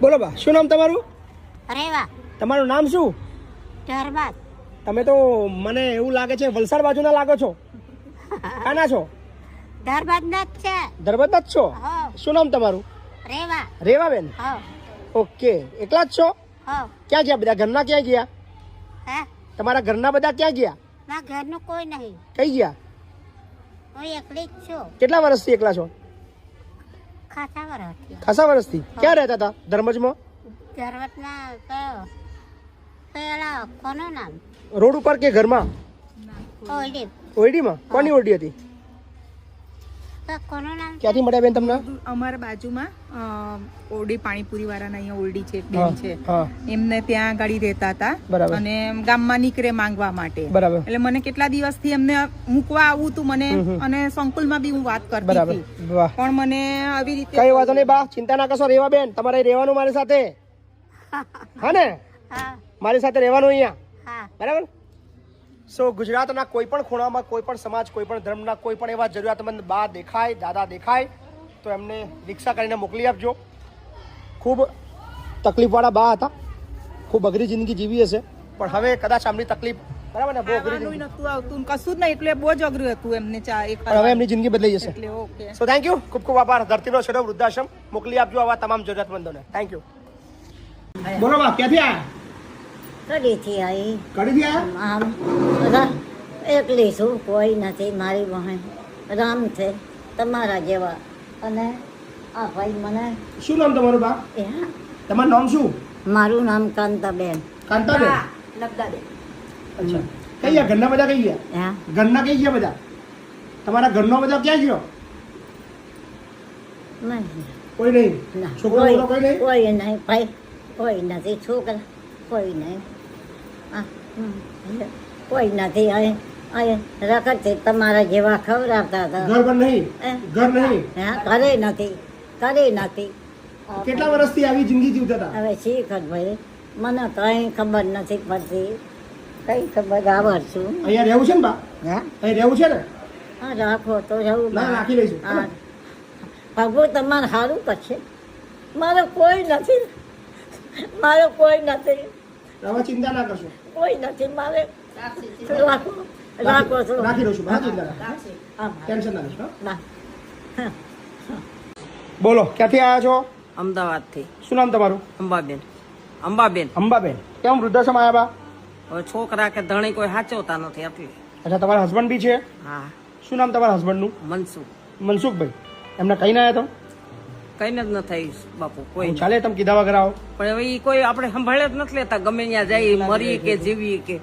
બોલો બા, શું નામ તમારું? રેવા. તમારું નામ શું? ધરબાદ. તમે તો મને એવું લાગે છે વલસાડ બાજુના લાગો છો. કાના છો? ધરબાદ ના જ છે. ધરબતના જ છો? હા. શું નામ તમારું? રેવા. રેવાબેન. હા. ઓકે, એકલા જ છો? હા. ક્યાં ગયા બધા? ઘરના ક્યાં ગયા? હે? તમારા ઘરના બધા ક્યાં ગયા? મારા ઘરનું કોઈ નહીં. કઈ ગયા? હું એકલી જ છું. કેટલા વર્ષથી એકલા છો? ખાસા વર્ષથી. ખાસા વર્ષથી. ક્યાં રહેતા હતા? ધર્મજમાં? ધરબાદના કયો? પેલા કોનું નામ? રોડ ઉપર કે ઘરમાં? ઓયડી. ઓરડીમાં? કોની ઓરડી હતી? કોનું નામ? ક્યાંથી મળ્યા બેન તમને? અમારા બાજુમાં ઓરડી પાણીપુરી વાળાના અહીંયા ઓરડી છે, એક બેન છે, હા, એમને ત્યાં ગાડી રહેતા હતા. બરાબર. અને ગામમાં નીકળે માંગવા માટે. બરાબર. એટલે મને કેટલા દિવસથી એમને મૂકવા આવું તું મને, અને સંકુલમાં બી હું વાત કરતી બરાબર. હતી, વાહ, પણ મને આવી રીતે કઈ વાંધો નહીં બા, ચિંતા ના કરશો. રેવા બેન, તમારે અહીં રહેવાનું મારી સાથે. હા ને? હા. મારી સાથે રહેવાનું અહીંયા, હા. બરાબર? સો ગુજરાતના કોઈ પણ ખૂણામાં, કોઈ પણ સમાજ, કોઈ પણ ધર્મના કોઈ પણ એવા જરૂરિયાતમંદ બા દેખાય, દાદા દેખાય તો એમને રિક્ષા કરીને મોકલી આપજો. ખૂબ તકલીફવાળા બા હતા, ખૂબ અઘરી જિંદગી જીવી હશે, પણ હવે કદાચ આમની તકલીફ, બરાબર ને, બહુ અઘરી ખાવાનું જિંદગી, નતું આવતું, કશું જ નહીં, એટલે બહુ જ અઘરું હતું એમને પણ હવે એમની જિંદગી બદલાઈ જશે. એટલે ઓકે. સો થેન્ક યુ, ખૂબ ખૂબ આભાર. ધરતીનો છેડો વૃદ્ધાશ્રમ મોકલી આપજો આવા તમામ જરૂરિયાતમંદોને. Thank you. બોલો બા, ક્યાંથી આવ્યા? કડીથી આવી. કડીથી આવ્યા? આમ એકલી છું, કોઈ નથી. મારી બહેન રામ છે તમારા જેવા. અને આ ભાઈ મને શું નામ તમારું બા? તમારું નામ શું? મારું નામ કાંતાબેન. કાંતાબેન. લબ્દાબેન. અચ્છા, કઈ ગયા? ઘરના બધા કઈ ગયા? હા. ઘરના કઈ ગયા બધા? તમારા ઘરનો બધા ક્યાં ગયો? નહીં. કોઈ નહીં? ના. છોકરો બોલો કોઈ નહીં? કોઈ નહીં ભાઈ, કોઈ નથી. છોકરા કોઈ નહીં. આ, કોઈ નથી. અહીં રખડતી તમારા જેવા ખવડાવતા હતા. ઘર પર નહીં? હે? ઘર નહીં? હા, ઘરે નથી, ઘરે નથી. કેટલા વર્ષથી આવી જિંદગી જીવતા હતા? હવે શીખ જ ભાઈ, મને કઈ ખબર નથી પડતી. કઈ ખબર આવડશું. અહીંયા રહેવું છે ને બા? હા. અહીં રહેવું છે ને? હા, રાખો તો જવું. ના, રાખી લઈશું. હા. ભગવાન તમારે સારું કરશે. મારો કોઈ નથી, મારો કોઈ નથી, હવે ચિંતા ના કરશો. કોઈ નથી મારે. રાખો, રાખો છો. રાખી લઈશું બા, ચિંતા ના કરશો. હા. ટેન્શન ના લેશો. ના. બોલો, ક્યાંથી આવ્યા છો? અમદાવાદથી. શું નામ તમારું? અંબાબેન. અંબાબેન. અંબાબેન. કેમ વૃદ્ધાશ્રમ આવ્યા બા? હવે છોકરા કે ધણી કોઈ સાચવતા નથી એટલે. અચ્છા, તમારા હસબન્ડ બી છે? હા. શું નામ તમારા હસબન્ડનું? મનસુખ. મનસુખભાઈ. એમને કઈ ના આવ્યા કઈને જ ન થઈ બાપુ તો કોઈ. ચાલે, તમે કીધા વગર આવો. પણ હવે ઈ કોઈ આપણે સંભાળે જ નથી લેતા. ગમે ત્યાં જાય, મરી કે જીવી કે.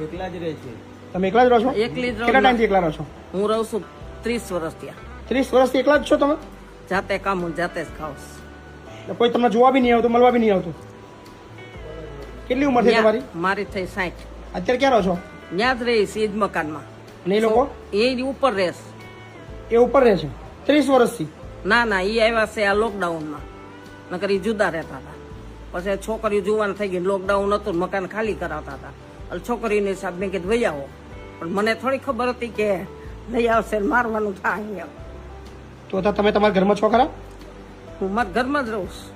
એકલા જ રહે છે. તમે એકલા જ રહો છો? એકલી જ રહું. કેટલા ટાઈમથી એકલા રહો છો? હું રહું છું 30 વર્ષ ત્યાં. 30 વર્ષથી એકલા જ છો તમે? જાતે કામ હું જાતે જ ખાઉં. કોઈ તમને જોવા બી નહીં આવતું, મળવા બી નહીં આવતું? કેટલી ઉંમર છે તમારી? મારી થઈ 60. અત્યારે ક્યાં રહો છો? ત્યાં જ રહીશ ઈ જ મકાનમાં. અને એ લોકો? એ ઉપર રહેશ. એ ઉપર રહે છે 30 વર્ષથી? ના ના, ઈ આવ્યા છે આ લોકડાઉનમાં. નકર ઈ જુદા રહેતા હતા. પછી છોકરીઓ જુવાન થઈ ગઈ, લોકડાઉન હતું, મકાન ખાલી કરાવતા હતા. એટલે છોકરીને હિસાબ મેં કીધું વહી આવો. પણ મને થોડી ખબર હતી કે લઈ આવશે ને મારવાનું થાય. તો તમે તમારા ઘરમાં છો ખરા? હું મારા ઘરમાં જ રહું છું.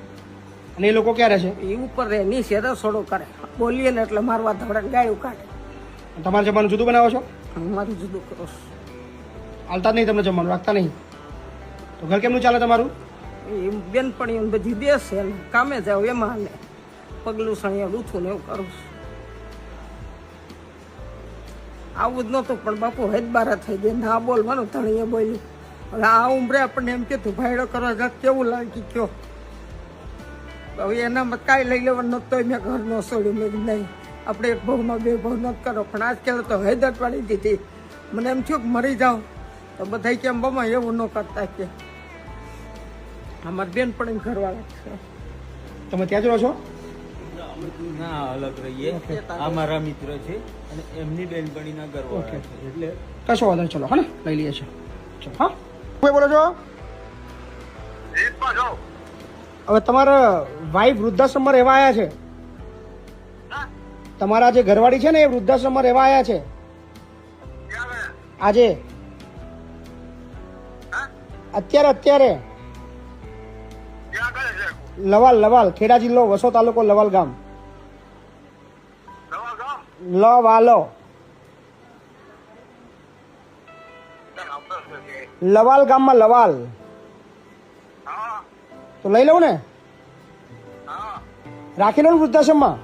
અને એ લોકો ક્યાં રહે છે? એ ઉપર રહે, નીચે રસોડો કરે. બોલીએ ને એટલે મારવા ધોળે ગાયું કાઢે. તમારે જમવાનું જુદું બનાવો છો? હું મારું જુદું કરું છું. હાલતા જ નહીં તમને જમવાનું, રાખતા નહીં? તો ઘર કેમનું ચાલે તમારું? એ બેનપણીઓ બધી બેસે ને કામે જાવ એમાં ને પગલું સણિયા ગૂંથું ને એવું કરું છું. આવું જ નહોતું પણ બાપુ હેદબારા થઈ જાય. ના બોલવાનું ધણીએ બોલ્યું. હવે આ ઉંમરે આપણને એમ કીધું ભાઈડો કરવા જાત કેવું લાગી કયો. હવે એનામાં કાંઈ લઈ લેવાનું નહોતું, તોય મેં ઘર ન છોડ્યું. મેં કીધું નહીં, આપણે એક ભાવમાં બે ભાવ નથી કરો. પણ આજકાલ તો હૈદત પાડી દીધી. મને એમ થયું કે મરી જાઓ તો બધા કેમ બમા એવું ન કરતા કે અમારી બેનપણી ઘરવાળા છે. તમે ત્યાં જ રહો છો? ના, અલગ રહીએ. આ મારા મિત્ર છે અને એમની બેનપણીના ઘરવાળા છે. એટલે કશો વાંધો નહીં, ચલો હા ને, લઈ લઈએ છીએ. ચલો હા. કોઈ બોલો છો? હવે તમારા વાઈફ વૃદ્ધાશ્રમમાં રહેવા આવ્યા છે? તમારા જે ઘરવાળી છે ને એ વૃદ્ધાશ્રમમાં રહેવા આવ્યા છે આજે, અત્યારે લવાલ ખેડા જિલ્લો વસો તાલુકો લવાલ ગામ લવાલો લવાલ ગામમાં લવાલ તો લઈ લઉં ને રાખી લઉં ને વૃદ્ધાશ્રમમાં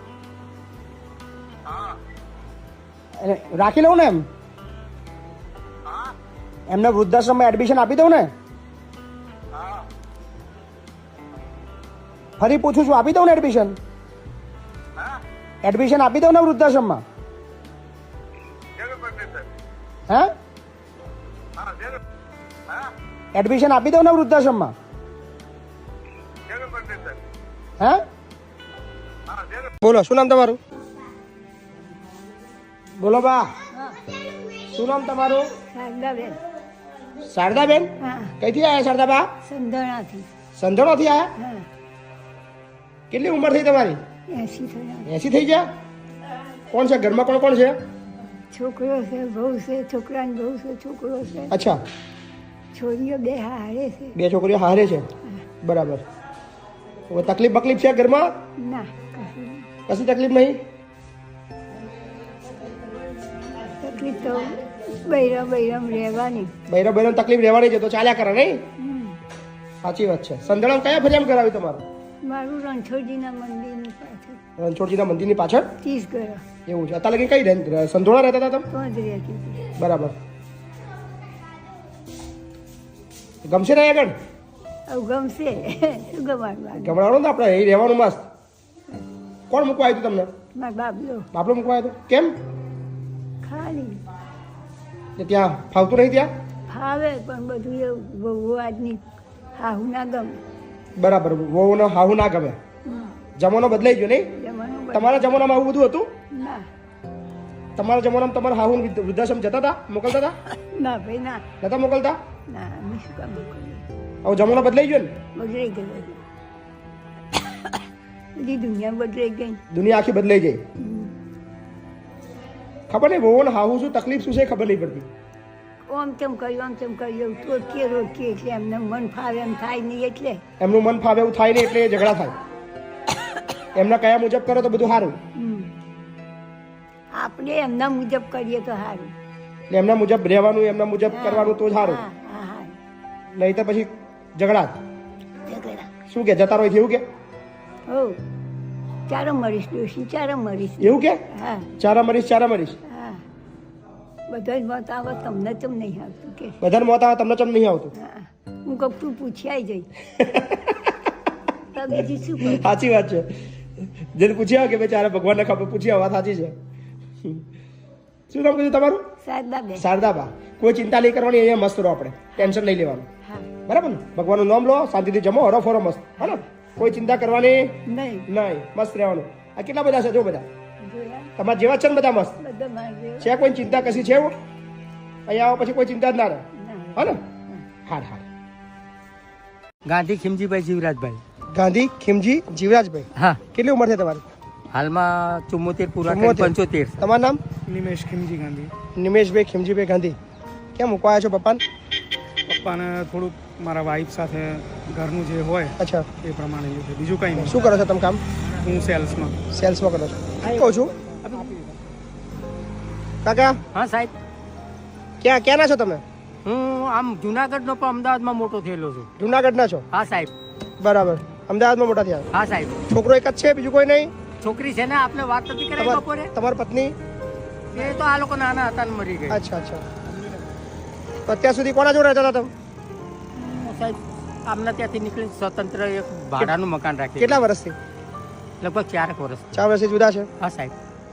રાખી લઉં ને એમને વૃદ્ધાશ્રમમાં એડમિશન આપી દઉં ને ફરી પૂછું છું આપી દઉં ને એડમિશન આપી દઉં ને વૃદ્ધાશ્રમમાં હે એડમિશન આપી દઉં ને વૃદ્ધાશ્રમમાં હે બોલો શું નામ તમારું બોલો બા શું નામ તમારું શારદાબેન શારદાબેન કઈથી આવ્યા શારદાબા સંધણાથી સંધણોથી આવ્યા હા કેટલી ઉંમર થઈ તમારી 80 થયા 80 થઈ ગયા કોણ છે ઘરમાં કોણ કોણ છે છોકરો છે બહુ છે છોકરાને બહુ છે છોકરો છે અચ્છા છોરીઓ બે હારે છે બે છોકરીઓ હારે છે બરાબર હવે તકલીફ બકલીફ છે ઘરમાં ના કશું નહીં. કશી તકલીફ નહીં તકલીફ તો બૈરમ રહેવાની બૈરો તકલીફ રહેવાની છે તો ચાલ્યા કરે નહીં સાચી વાત છે સંધણમ કયા ફરિયામ કરાવી તમારું મારું રણછોડજીના મંદિરની પાછળ રણછોડજીના મંદિરની પાછળ 30 ઘર એવું છે અત્યારે લગી કઈ સંધોણા રહેતા હતા તમે તો જ રહેતી હતી. બરાબર ગમશે ને આગળ આવું ગમશે શું ગમાડવાનું ગમડાવાનું ને આપણે અહીં રહેવાનું મસ્ત કોણ મૂકવા આવ્યું હતું તમને મારા બાબલો બાપલો મૂકવા આવ્યો હતો કેમ ખાલી કે ત્યાં ફાવતું નહીં ત્યાં ફાવે પણ બધું એવું બહુ આજની હાહુ ના ગમે બરાબર વહુનો હાહુ ના ગમે જમાનો બદલાઈ ગયો નહીં જમવાનું તમારા જમાનામાં આવું બધું હતું ના તમારા જમાનામાં તમારા હાહુ વૃદ્ધાશ્રમ જતા હતા મોકલતા હતા ના ભાઈ ના નતા મોકલતા ના અમે શું કામ કરીએ હવે જમાનો બદલાઈ ગયો ને બગડી ગયો બધી દુનિયા બદલાઈ ગઈ દુનિયા આખી બદલાઈ ગઈ ખબર નહીં વહુને હાહુ શું તકલીફ શું છે ખબર નહીં પડતી આમ તેમ કર્યું રોકીએ એટલે એમને મન ફાવે એમ થાય નહીં એટલે એમનું મન ફાવે એવું થાય નહીં એટલે એ ઝઘડા થાય એમના કયા મુજબ કરો તો બધું સારું આપણે એમના મુજબ કરીએ તો સારું એટલે એમના મુજબ રહેવાનું એમના મુજબ કરવાનું તો સારું હા હા હા નહીં તો પછી ઝઘડા ઝઘડા શું કે જતા રહો એવું કે હો ચારો મરીશ ડોશી ચારો મરીશ એવું કે હા ચારા મરીશ હા બધા જ મત આવે તમને ચમ નહીં આવતું કે બધાને મોત આવે તમને ચમ નહીં આવતું હા હું કહું તું પૂછી આવી જઈ તો બીજું શું કરું સાચી વાત છે જેને પૂછ્યા કે બેચારા ભગવાનને ખબર પૂછ્યા વાત સાચી છે શું નામ કીધું તમારું શારદાબેન શારદાબા કોઈ ચિંતા નહીં કરવાની અહીંયા મસ્ત રહો આપણે ટેન્શન નહીં લેવાનું હા બરાબર ને ભગવાનનું નામ લો શાંતિથી જમો હરો ફરો મસ્ત હા ને કોઈ ચિંતા કરવાની નહીં નહીં મસ્ત રહેવાનું આ કેટલા બધા છે જો બધા જોયા તમારા જેવા છે ને બધા મસ્ત બધા મારી છે કોઈ ચિંતા કશી છે એવું અહીંયા આવો પછી કોઈ ચિંતા જ ના રહે ના હા ને હાર હાર ગાંધી ખીમજીભાઈ જીવરાજભાઈ ગાંધી ખીમજી જીવરાજભાઈ હા કેટલી ઉંમર છે તમારી હાલમાં 74 પૂરા 74. 75 તમારું નામ નિમેશ ખીમજી ગાંધી નિમેશભાઈ ખીમજીભાઈ ગાંધી કેમ મૂકવા છો પપ્પાને પપ્પાને થોડુંક મારા વાઈફ સાથે ઘરનું જે હોય અચ્છા એ પ્રમાણે છે બીજું કંઈ નહીં શું કરો છો તમે કામ હું સેલ્સમાં સેલ્સમાં કરો છો કહું છું કાકા હા સાહેબ ક્યાંના છો તમે હું આમ જુનાગઢનો પણ અમદાવાદમાં મોટો થયેલો છું જુનાગઢના છો હા સાહેબ બરાબર અમદાવાદમાં મોટા થયા હા સાહેબ છોકરો એક જ છે બીજું કોઈ નહીં છોકરી છે ને આપને વાત નથી કરાવી બપોરે તમારી પત્ની એ તો આ લોકો નાના હતા ને મરી ગઈ અચ્છા અચ્છા તો અત્યાર સુધી કોના જોડે રહેતા હતા તમે સાહેબ આમના ત્યાંથી નીકળી સ્વતંત્ર એક ભાડાનું મકાન રાખી કેટલા વર્ષથી લગભગ 4 વર્ષ 4 વર્ષથી જુદા છે હા સાહેબ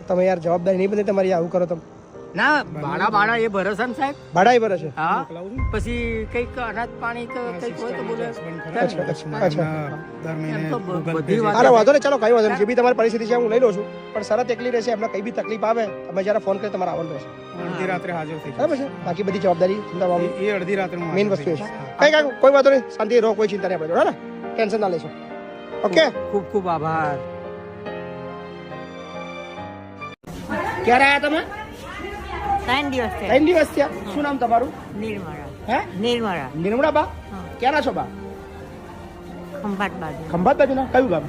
તમે યાર જવાબદારી નહીં બની તમારી આવું કરો તમે ના ભાડા એ ભરોસા ને સાહેબ ભાડા ભરે છે હા પછી કઈક અનાજ પાણી કે કઈક હોય તો બોલે અચ્છા અચ્છા દર મહિને એમ તો Google બધી Pay વાત અરે વાંધો નહીં ચાલો કઈ વાંધો નહીં જે બી તમારી પરિસ્થિતિ છે હું લઈ લઉં છું પણ શરત એકલી રહેશે એમને કઈ બી તકલીફ આવે તમે જ્યારે ફોન કરી તમારે આવવાનું રહેશે અડધી રાત્રે હાજર થઈ બરાબર છે બાકી બધી જવાબદારી ચિંતા જાય એ અડધી રાત્રે હું મેઇન હાજર વસ્તુ થઈ એ છે જઈશ. કઈ કોઈ વાંધો નહીં શાંતિ રહો કોઈ ચિંતા નહીં આપણે જોડે ને ટેન્શન ના લેશો ઓકે ખૂબ ખૂબ આભાર ક્યારે આવ્યા તમે 3 દિવસ 3 દિવસ થયા શું નામ તમારું નિર્મળા હે નિર્મળા નિર્મળા બા ક્યાંના છો બા ખંભાત બાજુ ખંભાત બાજુના કયું ગામ?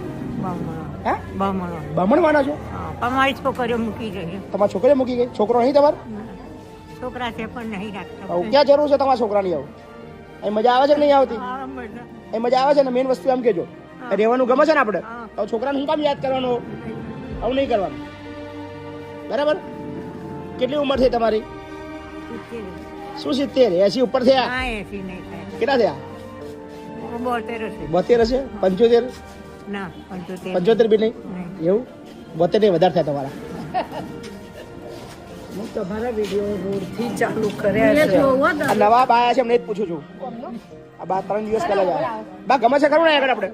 હે બામણવાના છો? પણ મારી છોકરીઓ મૂકી ગઈ તમારા છોકરી મૂકી ગઈ? છોકરો નહીં તમારો? છોકરા છે પણ નહીં રાખતા આવું ક્યાં જરૂર છે તમારા છોકરાની? આવું અહીં મજા આવે છે કે નહીં આવતી? એ મજા આવે છે ને? મેઇન વસ્તુ એમ કેજો. રહેવાનું ગમે છે ને આપણે? તો છોકરાને શું કામ યાદ કરવાનું? આવું નહીં કરવાનું, બરાબર? કેટલી ઉંમર થઈ તમારી? શું 70? 80 ઉપર થયા? હા 80 નહીં થાય કેટલા થયા? 72 72 છે છે? 75? ના 75 75 બી નહીં? એવું 72 નહીં, વધારે થયા તમારા. હું તમારા વિડીયો રોડથી ચાલુ કર્યા છે. આ નવા બા આયા છે એમને જ પૂછું છું. આ બા 3 દિવસ પહેલા જ આવ્યા. બા ગમે છે ખરું ને આગળ આપણે?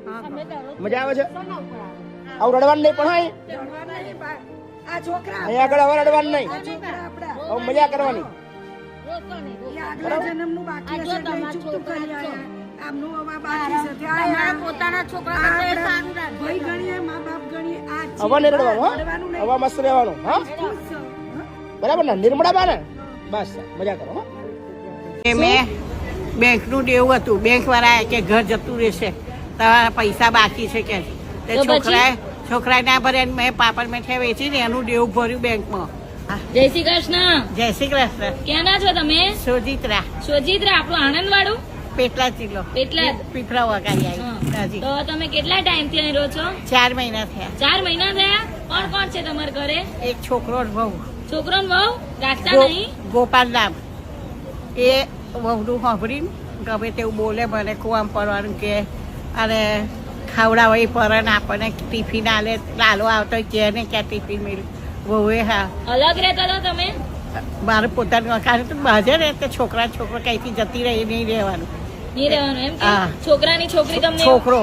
મજા આવે છે? આવું રડવાનું નહીં પણ હા આ છોકરા અહીંયા આગળ હવે રડવાનું નહીં, આપણા હવે મજા કરવાની. આગલા જન્મનું બાકી હશે એટલે ચૂકતું કરી આયા. આમનું હવે બાકી છે ત્યાં આયા. પોતાના છોકરા ભાઈ ગણીએ, મા બાપ ગણીએ. આ જ હવે નહીં રડવાનું, હા? રડવાનું નહીં. હવે મસ્ત રહેવાનું, હા? ખુશ છો, હા? બરાબર ને? નિર્મળા બા ને? બસ મજા કરો, હા? મેં બેંકનું દેવું હતું, બેંક વાળા કે ઘર જતું રહેશે, તમારા પૈસા બાકી છે કે તે છોકરાએ ના ભરે, મેં પાપડ મેઠિયા વેચીને એનું દેવું ભર્યું બેંકમાં. જય શ્રી કૃષ્ણ. જય શ્રી કૃષ્ણ. ક્યાંના છો તમે? સોજિત્રા સોજિત્રા, આપણું આણંદ વાળું? પેટલા જિલ્લો, પેટલાદ. પીપળા વગાડી હા. આવી. તો તમે કેટલા ટાઈમ થી અહીં રહો છો? 4 મહિના થયા. 4 મહિના થયા. કોણ કોણ છે તમારા ઘરે? એક છોકરો ને વહુ. છોકરો ને વહુ રાખતા નહીં? ગોપાલ નામ. એ વહુનું સાંભળીને ગમે તેવું બોલે, મને કુવામ પડવાનું કે, અને ખવડાવે એ પરન આપણને ટિફિન આલે, લાલો આવતો કે ને ક્યાં ટિફિન મિલ. વહુએ હા અલગ રહેતા હતા તમે? મારું પોતાનું મકાન હતું, બહાર રહે તે છોકરો કઈથી જતી રહી નહીં રહેવાનું. નહીં રહેવાનું એમ કે? હા. છોકરાની છોકરી તમને? છોકરો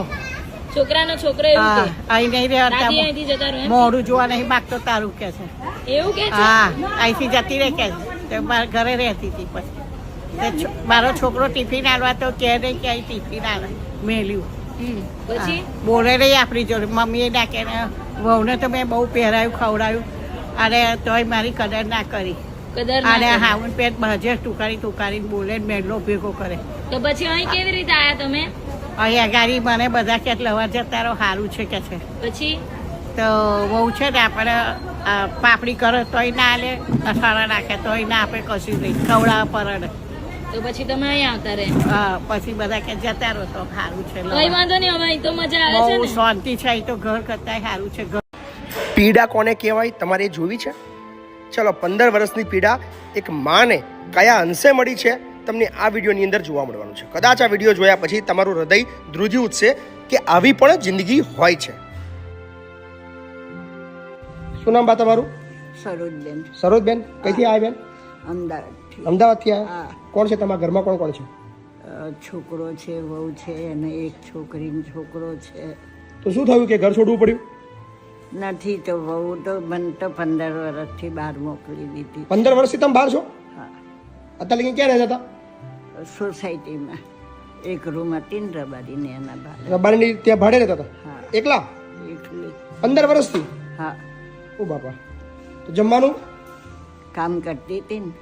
છોકરાનો છોકરો એવું હા કે અહીં નહીં દાદી રહેવાનું, અહીંથી જતા રહો એમ? મોડું જોવા નહીં માગતો તારું કે છે. એવું કે છે? હા અહીંથી જતી રહે કે છે. મારા ઘરે રહેતી હતી પછી મારો છોકરો ટિફિન આલવા તો કે નહીં કે અહીં ટિફિન આલે મેલ્યું. પછી બોલે નહીં આપણી જોડે. મમ્મીએ ના કે વહુને તો મેં બહુ પહેરાયું ખવડાવ્યું, અને તોય મારી કદર ના કરી. કદર ના અને કરી. હાઉન પેટ બહાર ટુકારીને બોલે ને મેળો ભેગો કરે. તો પછી અહીં કેવી રીતે આયા તમે? અહીં અગાડી મને બધા કે લવા જતા રહો, સારું છે કે છે. પછી તો બહુ છે ને આપણે પાપડી કરો તોય ના આલે, અસારા નાખે તોય ના આપે, કશું નહીં ખવડાવે પરણે. તો પછી તમે અહીં આવતા રહે? પછી બધા કે જતા રહો તો સારું છે. કઈ વાંધો નહીં, હવે અહીં તો મજા આવે છે બહુ ને? શાંતિ છે અહીં તો, ઘર કરતા સારું છે. પીડા કોને કહેવાય તમારે એ જોવી છે? ચલો, 15 વર્ષની પીડા એક માને કયા અંશે મળી છે તમને આ વિડીયોની અંદર જોવા મળવાનું છે. કદાચ આ વિડીયો જોયા પછી તમારું હૃદય ધ્રુજી ઉઠશે કે આવી પણ જિંદગી હોય છે. શું નામ બા તમારું? સરોજબેન, સરોજબેન. કઈથી આવ્યા બેન? અમદાવાદથી. અમદાવાદથી આવ્યા. હા. કોણ છે તમારા ઘરમાં? કોણ કોણ છે? છોકરો છે, વહુ છે, અને એક છોકરીનો છોકરો છે. તો શું થયું કે ઘર છોડવું પડ્યું? નથી તો વહુ તો મને તો 15 વર્ષથી બહાર મોકલી દીધી. 15 વર્ષથી તમે બહાર છો? હા, અત્યારે લગી ક્યાં રહેતા હતા? સોસાયટીમાં એક રૂમ હતી ને રબારીને એના બહાર. રબારીની ત્યાં ભાડે રહેતા હતા? હા. એકલા? એકલી. 15 વર્ષથી? હા, ઓ બાપા. તો જમવાનું કામ કરતી હતી ને.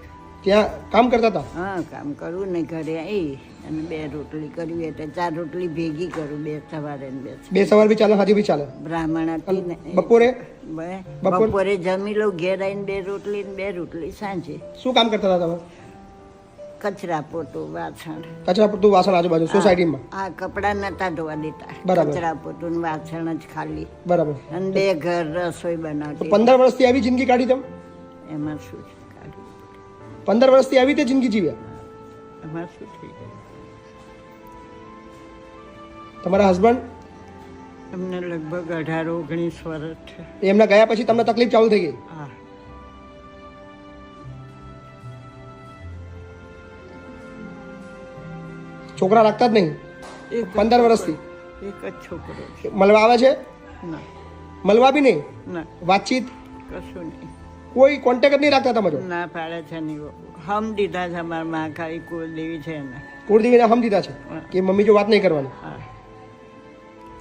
ત્યાં કામ કરતા હતા? હા, કામ કરું ને ઘરે આવી અને 2 રોટલી કરવી એટલે 4 રોટલી ભેગી કરું, 2 સવારે ને 2 બે સવાર બી ચાલે, હાથી બી ચાલે. બ્રાહ્મણ હતી ને. બપોરે બપોર- બપોરે જમી લઉં, ઘેર આવીને 2 રોટલી ને 2 રોટલી સાંજે. શું કામ કરતા હતા તમે? કચરા પોતું, વાસણ. કચરા પડતું વાસણ આજુબાજુ સોસાયટીમાં? આ કપડા નતા ધોવા દેતા. બરાબર. કચરા પોતું ને વાસણ જ ખાલી, બરાબર. અને 2 ઘર રસોઈ તો બનાવતી. 15 વર્ષથી આવી જિંદગી કાઢી તમે? એમાં શું છે કાઢી? 15 વર્ષથી આવી રીતે જિંદગી જીવ્યા? એમાં શું થઈ ગયું? તમારા હસબન્ડ અમને લગભગ 18-19 વર્ષ છે. એમના ગયા પછી તમને તકલીફ ચાલુ થઈ ગઈ? હા, છોકરા રાખતા જ નહીં એક 15 વર્ષથી? એક જ છોકરો છે. મળવા આવે છે? ના, મળવા બી નહીં? ના, વાતચીત કશું નહીં. કોઈ કોન્ટેક્ટ જ નહીં રાખતા તમારો? ના પાડે છે નહીં. હમ દીધા છે અમારા મહાકાળી કુળદેવી છે એને. કુળદેવીને હમ દીધા છે કે મમ્મી જો વાત નહીં કરવાની? હા,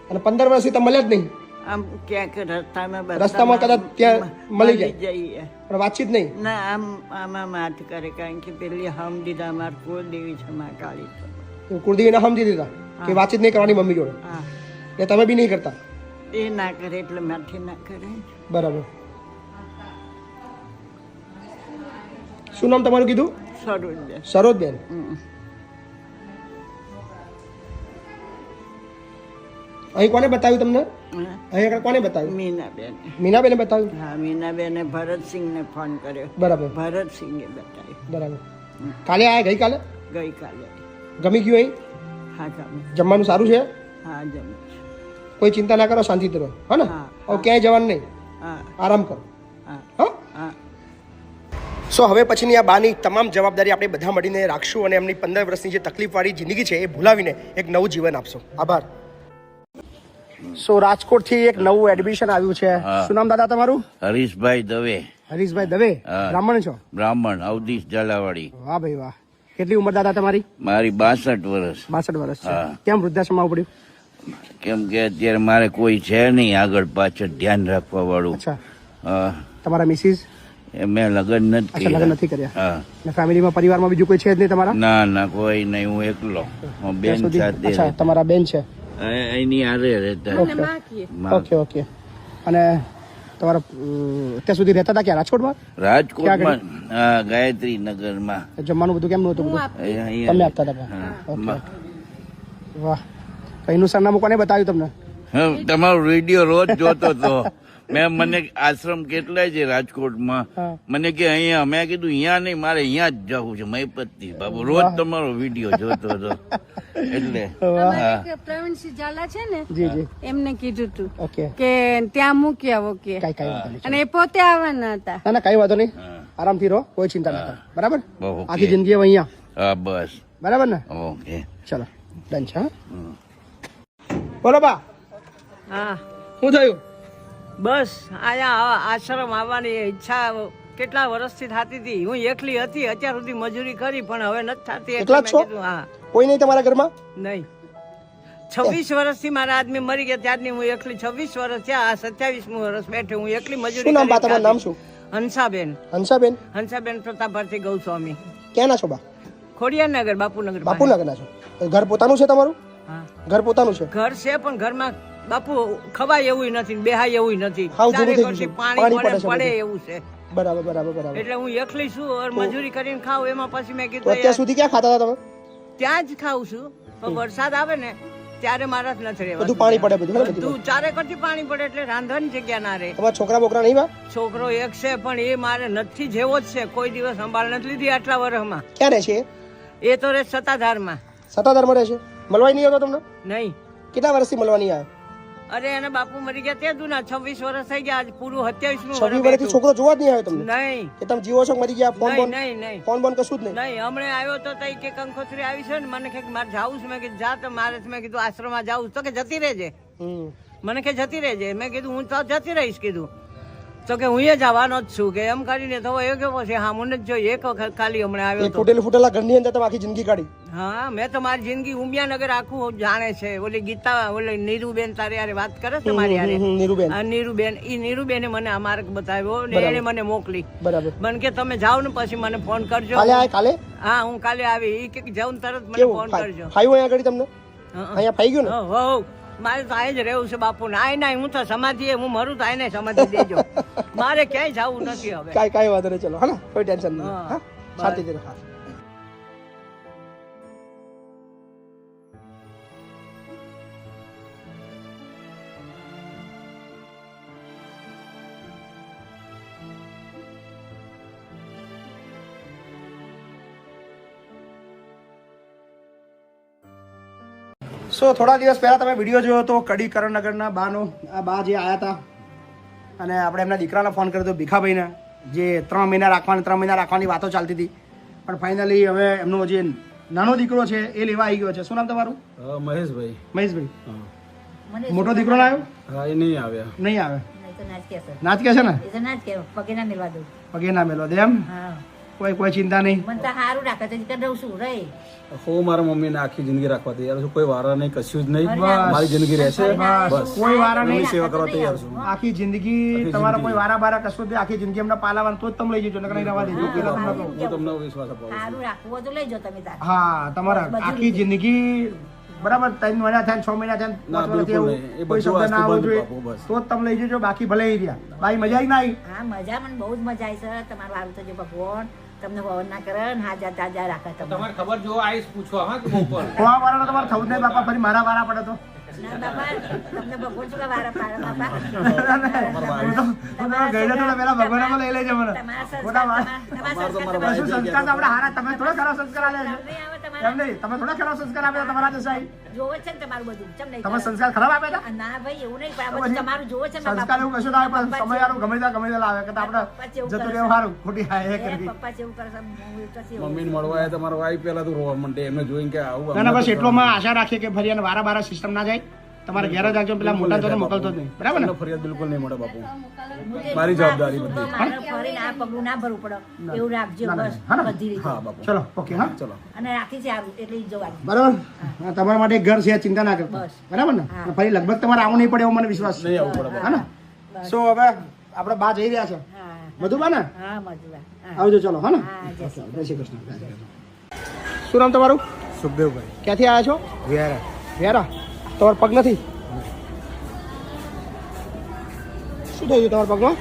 અને 15 વર્ષથી તમે મળ્યા જ નહીં? આમ ક્યાંક રસ્તામાં રસ્તામાં કદાચ ત્યાં મળી જાય? જઈએ. પણ વાતચીત નહીં? ના, આમ આમાં માથ કરે, કારણ કે પેલી હમ દીધા અમાર કુળદેવી છે મહાકાળી. તો કુળદેવીને હમ દીધા કે વાતચીત નહીં કરવાની મમ્મી જોડે? હા, એ તમે બી નહીં કરતા? એ ના કરે એટલે માથી ના કરે. બરાબર. શું નામ તમારું કીધું? સરોજ. સરોજબેન. અહીં કોને બતાવ્યું તમને? અહીં આગળ કોને બતાવ્યું? મીનાબેન. મીનાબેને બતાવ્યું? હા, મીનાબેને ભરતસિંહને ફોન કર્યો. બરાબર ભરતસિંહે બતાવ્યું. બરાબર. કાલે આયા? ગઈકાલે? ગઈકાલે. ગમી ગયું અહીં? હા, ગમે. જમવાનું સારું છે? હા, જમે. કોઈ ચિંતા ના કરો, શાંતિથી રહો, હા ને? હા. હવે ક્યાંય જવાનું નહીં, હા, આરામ કરો. હા, હા. હા. સો હવે પછીની આ બાની તમામ જવાબદારી આપણે બધા મળીને રાખશું અને એમની 15 વર્ષની જે તકલીફવાળી જિંદગી છે એ ભૂલાવીને એક નવું જીવન આપશો. આભાર. સો રાજકોટથી એક નવું એડમિશન આવ્યું છે. શું નામ દાદા તમારું? હરીશભાઈ દવે. હરીશભાઈ દવે. હા. બ્રાહ્મણ છો? બ્રાહ્મણ, અવધીશ ઝાલાવાડી. વાહ ભાઈ વાહ. કેટલી ઉંમર દાદા તમારી? મારી 62 વર્ષ. 62 વર્ષ છે. હા. કેમ વૃદ્ધાશ્રમમાં આવવું પડ્યું? કેમ કે અત્યારે મારે કોઈ છે નહીં આગળ પાછળ ધ્યાન રાખવા વાળું. અચ્છા. હા. તમારા મિસિસ? મેં લગ્ન નથી અચ્છા, લગ્ન કર્યા. નથી કર્યા. હા. ને ફેમિલીમાં પરિવારમાં બીજું કોઈ છે જ નહીં તમારા? ના ના કોઈ નહીં, હું એકલો. હું બેન ત્યાં સુધી? સાથે અચ્છા, તમારા બેન છે. એની હારે રહેતા. માં. Okay okay. અને તમારા અત્યાર સુધી રહેતા હતા ક્યાં? રાજકોટમાં? રાજકોટમાં. હા, ગાયત્રી નગરમાં. જમવાનું બધું કેમનું હતું? બધું અહીંયા. તમે આપતા હતા? હા. ઓકે. વાહ. કઈનું સરનામું કોને બતાવ્યું તમને? હું તમારો વિડીયો રોજ જોતો હતો. મને આશ્રમ કેટલાય છે રાજકોટમાં. હા. મને કે અહીંયા, મેં કીધું અહીંયા નહીં, મારે અહીંયા જ જવું છે મહીપતથી. બાબુ રોજ તમારો વિડીયો જોતો હતો એટલે. હા. પ્રવીણસિંહ ઝાલા છે ને, જી જી. એમને કીધું તું ઓકે. કે ત્યાં મૂકી આવો કે, કઈ કઈ વાંધો નહીં. અને એ પોતે આવવાના હતા. ના ના કઈ વાંધો નહીં. આરામથી રહો, કોઈ ચિંતા ના કરો. બરાબર? ઓકે. આખી જિંદગી હવે અહીંયા. હા બસ. બરાબર ને? ઓકે. ચલો ડન છે. બોલો બા. હા, શું થયું? બસ અહીંયા આશ્રમ આવવાની ઈચ્છા કેટલા વર્ષથી થતી હતી. હું એકલી હતી, અત્યાર સુધી મજૂરી કરી પણ હવે નથી થતી. એકલા જ છો? હા. કોઈ નહીં તમારા ઘરમાં? નહીં. 26 વર્ષથી મારા આદમી મરી ગયા ત્યારની હું એકલી. 26 વર્ષ થયા, 27મું વર્ષ બેઠી હું એકલી મજૂરી. શું નામ બા તમારું? નામ શું? હંસાબેન. હંસાબેન. હંસાબેન પ્રતાપભાઈ ગૌસ્વામી. ક્યાંના છો બા? ખોડિયારનગર, બાપુનગર. બાપુનગરના છો. ઘર પોતાનું છે તમારું? હા, ઘર પોતાનું છે. ઘર છે પણ ઘરમાં બાપુ ખવાય એવું નથી, બેહાય એવું નથી. હાવ જૂનું થઈ ચારેક ગયું છે. વર્ષથી પાણી પાણી પડે છે પડે બધું. એવું છે. બરાબર બરાબર બરાબર. એટલે હું એકલી છું ઓર મજૂરી કરીને ખાઉં. એમાં પછી મેં તો કીધું અત્યાર સુધી ક્યાં ખાતા હતા તમે? ત્યાં જ ખાઉં છું. પણ વરસાદ આવે ને ત્યારે મારા જ નથી રહેવાતું. બધું પાણી પડે બધું ને બધું. બધું ચારેક વર્ષથી પાણી પડે એટલે રાંધવાની જગ્યા ના રહે. તમારા છોકરા બોકરા નહીં બા? છોકરો એક છે પણ એ મારે નથી જેવો જ છે. કોઈ દિવસ સંભાળ નથી લીધી આટલા વર્ષમાં. ક્યાં રહે છે? એ તો રહે સત્તાધારમાં. સત્તાધારમાં રહે છે. મળવાય નહીં આવતો તમને? નહીં. કેટલા વર્ષથી મળવા નહીં આવ્યા? અરે એના બાપુ મરી ગયા તે દુના 26 વર્ષ થઈ ગયા. આજ પૂરું 27મું 26 વર્ષથી છોકરો જોવા જ નહીં આવ્યો તમને? નહીં કે તમે જીવો છો મરી ગયા? ફોન નહીં બોન નહીં નહીં ફોન બોન કશું જ નહીં? નહીં. હમણાં આવ્યો તો તઈ કે કંકોત્રી આવી છે ને, મને કે મારે જાવું છે. મેં કીધું જા. તો મારે મેં કીધું આશ્રમમાં જાવું તો કે જતી રહેજે. મને કે જતી રહેજે. મેં કીધું હું તો જતી રહીશ કીધું. તો કે હું એ જવાનો જ છું કે એમ કરીને. તો એ કેવો છે હા મને જ જોઈ એક વખત ખાલી હમણાં આવ્યો તો. તૂટેલું ફૂટેલા ઘરની અંદર તમે આખી જિંદગી કાઢી? હા, મેં તો મારી જિંદગી ઉમિયાનગર આખું જાણે છે. ઓલી ગીતા ઓલી નીરુબેન તારી યારે વાત કરે છે મારી યારે. નીરુબેન. આ નીરુબેન, ઈ નીરુબેને મને આ માર્ગ બતાવ્યો ને એને મને મોકલી. બરાબર. મને કે તમે જાઓ ને પછી મને ફોન કરજો. કાલે આય કાલે? હા, હું કાલે આવી. ઈ કે જાઉં તરત મને કેવું ફોન કરજો. ફાયું અહીંયા આગળ તમને? અહીંયા ફાઈ ગયું ને? હો મારે તો આય જ રહેવું છે બાપુ. નાય નાય હું તો સમાધિ હું મરું તો આય સમાધિ દેજો. મારે ક્યાંય જવું નથી હવે. કાંઈ વાંધો નહીં. ચલો હા, કોઈ ટેન્શન નહીં. હા. હા, શાંતિથી રહો. હા. સો થોડા દિવસ પહેલા તમે વિડીયો જોયો તો કડી કરણનગરના બાનો. આ બા જે આવ્યા હતા અને આપણે એમના દીકરાને ફોન કર્યો હતો ભીખાભાઈને, જે 3 મહિના રાખવાની વાતો ચાલતી હતી. પણ ફાઇનલી હવે એમનો જે નાનો દીકરો છે એ લેવા આવી ગયો છે. શું નામ તમારું? મહેશભાઈ. મહેશભાઈ. મોટો દીકરો ના આવ્યો? હા, એ નહીં આવ્યા. નહીં આવે. નાચકે છે. નાચકે છે ને? એ તો નાચ કે પગે ના મિલવા દઉં. પગે ના મેલો દે એમ? હા, કોઈ ચિંતા નહીં. મને તો સારું રાખે તો કરી દઉં છું રહી. હું મારા મમ્મીને આખી જિંદગી રાખવા તૈયાર છું. કોઈ વારા નહીં, કશું જ નહીં. બસ. મારી જિંદગી રહેશે. બસ. કોઈ વારા નહીં. એમની સેવા કરવા તૈયાર છું. આખી જિંદગી તમારા કોઈ વારા બારા કશું જ આખી જિંદગી એમને પાલાવાનું તો જ તમે લઈ જજો, નકર નહીં રહેવા દેજો. પેલા તમને કહું. હું તમને વિશ્વાસ અપાવું છું. સારું રાખવું હોય તો લઈ જાઓ તમે તાર. હા, તમારા આખી જિંદગી બરાબર 3 મહિના થયા 6 મહિના થયા 5 વર્ષ થયા એવું કોઈ શબ્દ ના આવવો જોઈએ તો જ તમે લઈ જજો, બાકી ભલે એ રહ્યા. ભાઈ મજા આવી ના આવી? હા મજા, મને બહુ જ મજા આવી સર. તમારું સારું થજો ભગવાન, તમને વહન ના કરે ને હાજા તાજા રાખે. તમારે ખબર જો આઈસ પૂછવા હા કે ઉપર ખોવા વાળા તમારે થવું જ નહીં બાપા, ફરી મારા વારા પડે તો. ના બાપા, તમને ભગવાન શું કે વારા પાડે બાપા. ગયેલો તો પેલા ભગવાન લઈ લેજો મને. મોટા વાત. શું સંસ્કાર તો આપણે હારા, તમે થોડા ખરાબ સંસ્કાર આલે છે. એમ નહીં, તમે થોડા ખરાબ સંસ્કાર આપ્યા તમારા દેસાઈ. જોવે છે ને તમારું બધું, ચમ નહીં તમે સંસ્કાર ખરાબ આપ્યા હતા? ના ભાઈ એવું નહીં, પણ આ બધું તમારું જોવે છે ને સંસ્કાર એવું કશું ના આવે, પણ સમય વાળું ગમે ત્યાં લાવે કે આપણે જતું રહેવું સારું, ખોટી હા એ કરી. પપ્પા જેવું કરે છે, હું તો છે. મમ્મીને મળવા આવ્યા તમારો વાઈફ પહેલા તો રોવા માંડે એમને જોઈને કે આવું ના ના, બસ એટલોમાં આશા રાખીએ કે ફરી અને વારા બારા સિસ્ટમ ના જાય. તમારે ઘેર જ રાખજો, પેલા મોટા તો મોકલતો જ નહીં, બરાબર ને? ફરિયાદ બિલકુલ નહીં મળે બાપુ, મારી જવાબદારી બધી. મારે ફરીને આ પગલું ના ભરવું પડે એવું રાખજો બસ, બધી રીતે. હા બાપુ ચલો ઓકે. હા ચલો. અને રાખી છે સારું એટલે ઈ જવાનું. બરાબર. હા, તમારા માટે એક ઘર છે, ચિંતા ના કરતા, બરાબર ને? ફરી લગભગ તમારે આવું નહીં પડે એવો મને વિશ્વાસ છે. નહીં આવવું પડે હા ને? સો હવે આપણે બા જઈ રહ્યા છે. હા મધુબા ને? હા મજુરા. હા આવજો. ચલો. હા ને? હા, જય શ્રી જય શ્રી કૃષ્ણ. શું નામ તમારું? સુખદેવભાઈ ક્યાંથી આવ્યા છો? વ્યારા. વ્યારા. તમારો પગ નથી? શું થયું તમારા પગમાં?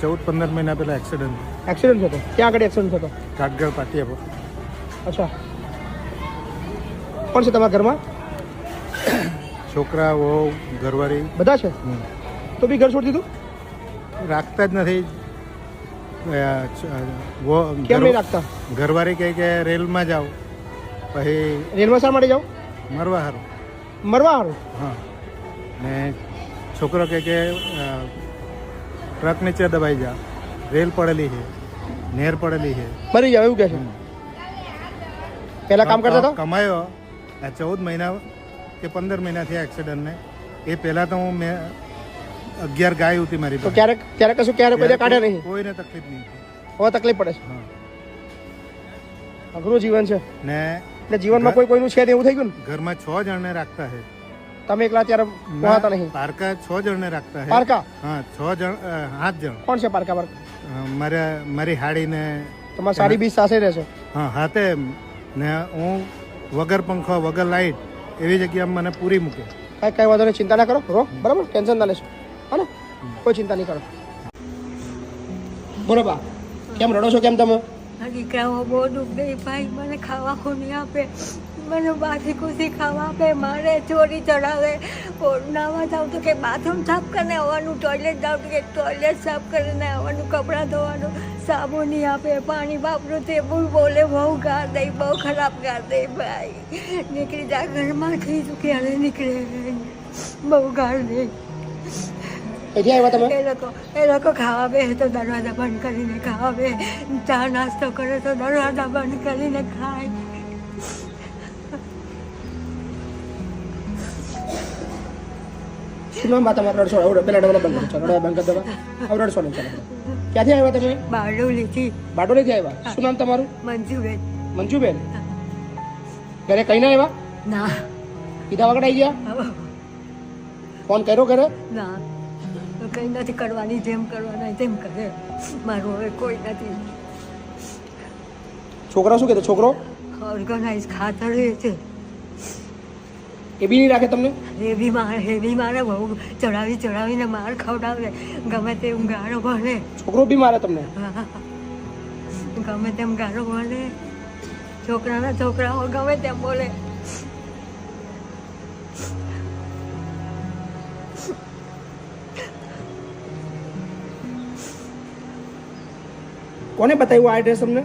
14-15 મહિના પહેલા એક્સિડન્ટ એક્સિડન્ટ થતો? ક્યાં આગળ એક્સિડન્ટ થતો? કાટગળ પાટિયા પર. અચ્છા. કોણ છે તમારા ઘરમાં? છોકરા વહુ ઘરવાળી બધા છે? તો બી ઘર છોડી દીધું? રાખતા જ નથી. કેમ નહીં રાખતા? ઘરવાળી કહે કે રેલમાં જાઓ, પછી રેલમાં શા માટે જાઓ? મરવા સારું. મરવા હારું? હા. ને છોકરો કહે કે ટ્રક નીચે દબાઈ જા, રેલ પડેલી છે, નેર પડેલી છે. મરી જાવ એવું કહે છે? પહેલા કામ કરતા હતા? કમાયો આ 14 મહિના કે 15 મહિના થયા એક્સિડન્ટને. એ પહેલા તો હું મેં 11 ગાય હતી મારી તો પાસે. ક્યારે કશું કોઈ કાઢ્યા નહીં? કોઈને તકલીફ નહીં. હવે તકલીફ પડે છે? હા. અઘરું જીવન છે ને એટલે જીવનમાં કોઈ કોઈનું છે ને એવું થઈ ગયું ને? ઘરમાં 6 જણને રાખતા છે. તમે એકલા ત્યારે પહોંચતા નહીં? પારકા 6 જણને રાખતા છે. પારકા? હા 6 જણ 7 જણ. કોણ છે પારકા? મારી હાડીને તમારી સાડી બી સાથે રહેશે? હા હાથે. ને હું વગર પંખો વગર લાઈટ એવી જગ્યામાં મને પૂરી મૂકે. કઈ વાંધો નહીં, ચિંતા ના કરો. રો બરાબર, ટેન્શન ના લેશો. હા ને? કોઈ ચિંતા નહીં કરો. બોલો બા, કેમ રડો છો? કેમ તમે? દીકરાઓ બહુ દુઃખ દે ભાઈ, મને ખાવા નહીં આપે, મને બાથી ખુશી ખાવા આપે, મારે ચોરી ચડાવે. નાવા જાવ તો કે બાથરૂમ સાફ કરીને આવવાનું, ટોયલેટ જાવ તો કે ટોયલેટ સાફ કરીને આવવાનું, કપડાં ધોવાનું, સાબુ નહીં આપે, પાણી વાપરું તે બહુ બોલે, બહુ ગાર દે, બહુ ખરાબ ગાર દે ભાઈ. નીકળી જા ઘરમાંથી તો ક્યારે નીકળે, બહુ ગાર દે. ક્યાંથી આવ્યા તમે? એ લોકો ખાવા બે તો દરવાજા બંધ કરીને ખાવા બે, ચા નાસ્તો કરે તો દરવાજા બંધ કરીને ખાય. શું નામ બા તમારું? રડશો? પેલા ડબલા બંધ કરો. રડવા બંધ કરી દેવા. હવે રડશો નહીં. ચાલો. ક્યાંથી આવ્યા તમે? બારડોલીથી. બારડોલીથી આવ્યા. શું નામ તમારું? મંજુબેન. મંજુબેન. ઘરે કઈ ના આવ્યા? ના. પીધા વગર આવી ગયા? ફોન કર્યો ઘરે? ના, કંઈ નથી કરવાની, જેમ કરવાના તેમ કરે. મારું હવે કોઈ નથી. છોકરા શું કહેતો? છોકરો ઓર્ગનાઇઝ ખાતર એ છે, એ બી નહીં રાખે તમને? હેવી મારે બહુ ચડાવીને માર ખવડાવે, ગમે તેમ ગાળો ભણે. છોકરો બી મારે તમને? ગમે તેમ ગાળો ભણે, છોકરાઓ ગમે તેમ બોલે. કોને બતાવ્યું આ એડ્રેસ તમને?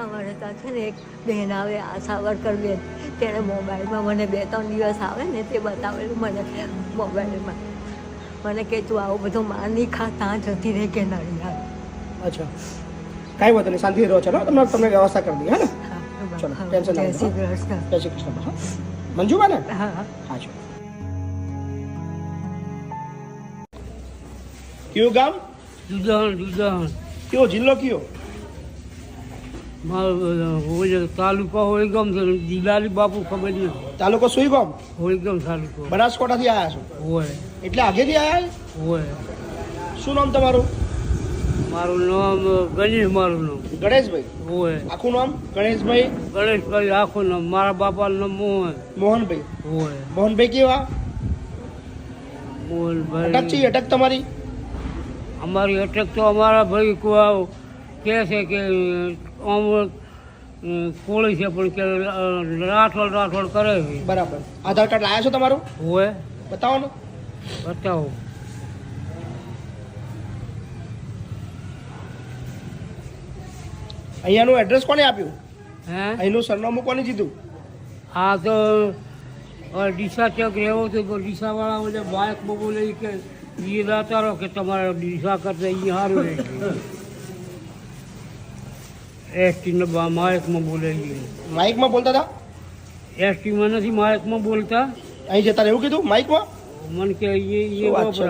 અમારે ત્યાં છે ને એક બેન આવે, આશા વર્કર બેન, તેણે મોબાઈલમાં મને 2-3 દિવસ આવે ને તે બતાવેલું મને મોબાઈલમાં. મને કે તું આવું બધું માર નહીં ખા, ત્યાં જતી રહે કે નહીં યાર. અચ્છા, કાંઈ વાંધો નહીં, શાંતિ રહો. ચલો તમને વ્યવસ્થા કરી દઈએ. હા ને? ચલો, ટેન્શન ના લો. જય શ્રી કૃષ્ણ. જય શ્રી કૃષ્ણ. હા મંજુબા ને? હા હા છો. કયું ગામ? જુદાન કયો જિલ્લો? કયો તાલુકા હોળીગામ છે, જિલ્લાની બાપુ ખબર નથી. તાલુકો સુઈ ગામ? હોળીગામ તાલુકો. બનાસકાંઠાથી આવ્યા છો? હોય એટલે આગેથી આવ્યા? હોય. શું નામ તમારું? મારું નામ ગણેશ, મારું નામ ગણેશભાઈ હોય. આખું નામ ગણેશભાઈ ગણેશભાઈ આખું નામ. મારા બાપાનું નામ મોહન મોહનભાઈ હોય. મોહનભાઈ કેવા મોહનભાઈ અટક છે અટક તમારી અમારી અટક તો અમારા ભાઈ કહે છે કે આમ કોળી છે પણ કે રાઠોડ કરે છે. બરાબર આધાર કાર્ડ લાયા છો તમારું હોય. બતાવો ને બતાવો. અહીંયાનું એડ્રેસ કોને આપ્યું હે અહીંનું સરનામું કોને દીધું આ તો ડીસા ચોક રહેવો તો ડીસાવાળા બધા બાઇક બબુ લઈ કે એ દાતા રહો કે તમારે ડીસા કરતા અહીંયા સારું રહેશે. એસટીને માયકમાં બોલે છે. માઇકમાં બોલતા હતા એસટીમાં નથી, માયકમાં બોલતા. અહીં જતા એવું કીધું માઇકમાં મને કે શું વાત છે?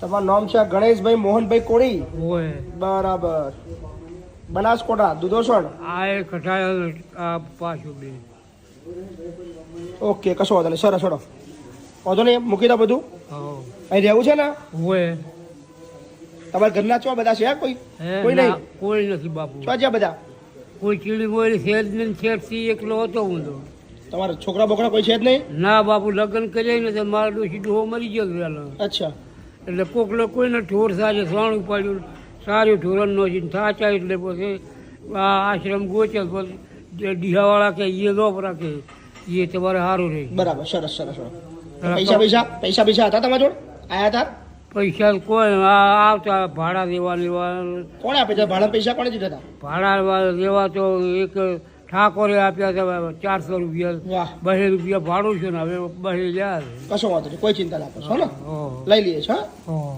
તમારું નામ છે ગણેશભાઈ મોહનભાઈ કોળી હોય. બરાબર બનાસકોટા દુધોસણ આ એક કઠાય આ પાછું બે. ઓકે કશો વાંધો નહીં સરસ છોડો વાંધો નહીં મૂકી દો બધું અહીં રહેવું છે ને હોય. તમારા ઘરના ચો બધા છે કોઈ કોઈ નહીં કોઈ નથી બાપુ. ચો છે બધા કોઈ ચીડી બોલી શેર ને શેરથી એકલો હતો હું તો. તમારા છોકરા બોકરા કોઈ છે જ નહીં ના બાપુ, લગ્ન કરીએ ને તો મારા ડોશી ડોહો મરી ગયો વહેલો. અચ્છા એટલે કોકલો કોઈને ઠોર સાજે સ્વાણું પાડ્યું, સારું ઠોરણનો છે થાચા. એટલે પછી આ આશ્રમ ગોચે પછી ડીહાવાળા કે એ લોપ રાખે એ તમારે સારું રહે. બરાબર સરસ સરસ પૈસા પૈસા પૈસા પૈસા હતા તમારા જોડે આયા હતા પૈસા કોઈ આવતા ભાડા દેવા લેવા. કોણે આપે છે ભાડા પૈસા કોણે દીધા હતા ભાડા દેવા તો એક ઠાકોરે આપ્યા હતા 400 રૂપિયા. વાહ 200 રૂપિયા ભાડું છે ને હવે 200 લ્યા. કશો વાંધો નહીં કોઈ ચિંતા ના કરશો ને લઈ લઈએ છો હા.